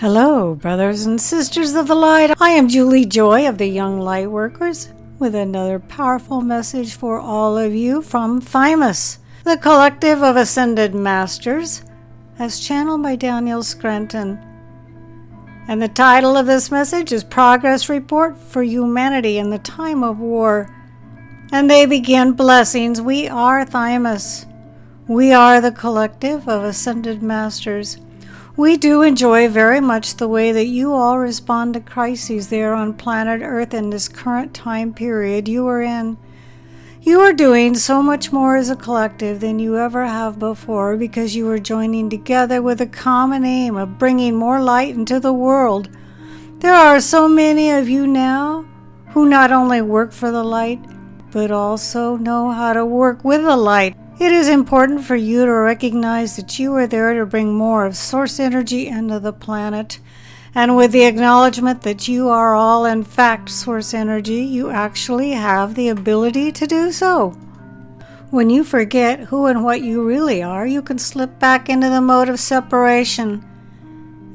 Hello, brothers and sisters of the light. I am Julie Joy of the Young Lightworkers with another powerful message for all of you from Thymus, the collective of ascended masters, as channeled by Scranton. And the title of this message is Progress Report for Humanity in the Time of War. And they begin blessings. We are Thymus. We are the collective of ascended masters. We do enjoy very much the way that you all respond to crises there on planet Earth in this current time period you are in. You are doing so much more as a collective than you ever have before because you are joining together with a common aim of bringing more light into the world. There are so many of you now who not only work for the light, but also know how to work with the light. It is important for you to recognize that you are there to bring more of source energy into the planet. And with the acknowledgement that you are all in fact source energy, you actually have the ability to do so. When you forget who and what you really are, you can slip back into the mode of separation,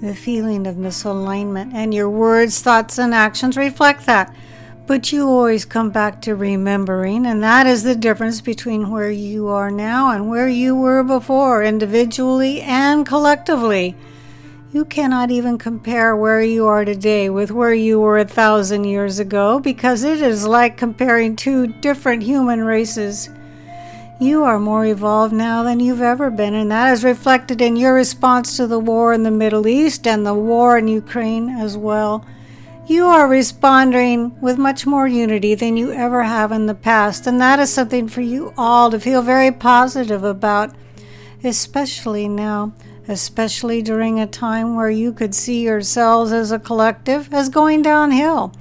the feeling of misalignment, and your words, thoughts, and actions reflect that. But you always come back to remembering, and that is the difference between where you are now and where you were before, individually and collectively. You cannot even compare where you are today with where you were 1,000 years ago, because it is like comparing two different human races. You are more evolved now than you've ever been, and that is reflected in your response to the war in the Middle East and the war in Ukraine as well. You are responding with much more unity than you ever have in the past, and that is something for you all to feel very positive about, especially now, especially during a time where you could see yourselves as a collective as going downhill.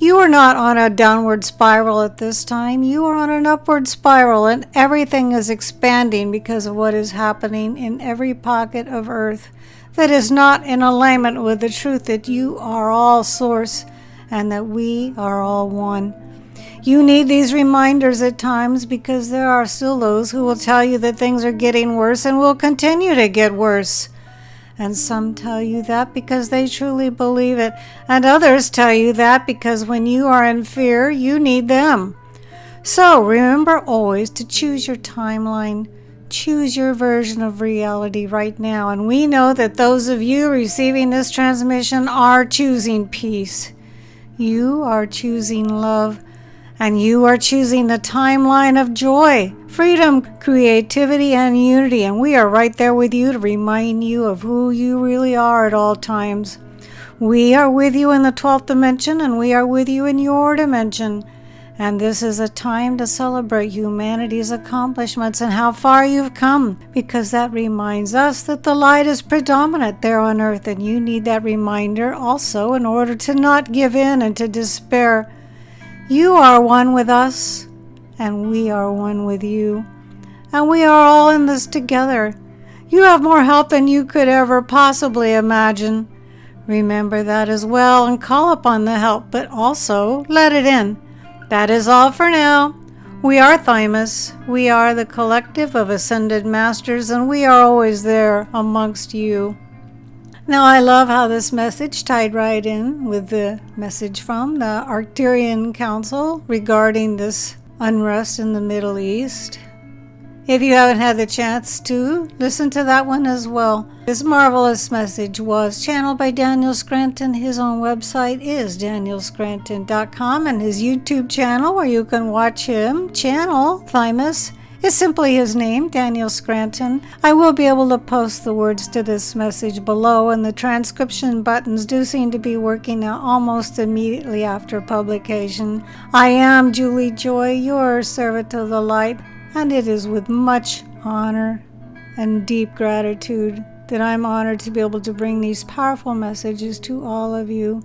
You are not on a downward spiral at this time. You are on an upward spiral, and everything is expanding because of what is happening in every pocket of Earth that is not in alignment with the truth that you are all source and that we are all one. You need these reminders at times because there are still those who will tell you that things are getting worse and will continue to get worse. And some tell you that because they truly believe it, and others tell you that because when you are in fear, you need them. So remember always to choose your timeline. Choose your version of reality right now, and we know that those of you receiving this transmission are choosing peace. You are choosing love, and you are choosing the timeline of joy, freedom, creativity, and unity, and we are right there with you to remind you of who you really are at all times. We are with you in the 12th dimension, and we are with you in your dimension. And this is a time to celebrate humanity's accomplishments and how far you've come, because that reminds us that the light is predominant there on Earth, and you need that reminder also in order to not give in and to despair. You are one with us, and we are one with you, and we are all in this together. You have more help than you could ever possibly imagine. Remember that as well and call upon the help, but also let it in. That is all for now. We are Thymus. We are the collective of ascended masters, and we are always there amongst you. Now, I love how this message tied right in with the message from the Arcturian Council regarding this unrest in the Middle East. If you haven't had the chance to, listen to that one as well. This marvelous message was channeled by Scranton. His own website is danielscranton.com, and his YouTube channel, where you can watch him channel Thymus, is simply his name, Daniel Scranton. I will be able to post the words to this message below, and the transcription buttons do seem to be working now almost immediately after publication. I am Julie Joy, your servant of the light. And it is with much honor and deep gratitude that I'm honored to be able to bring these powerful messages to all of you.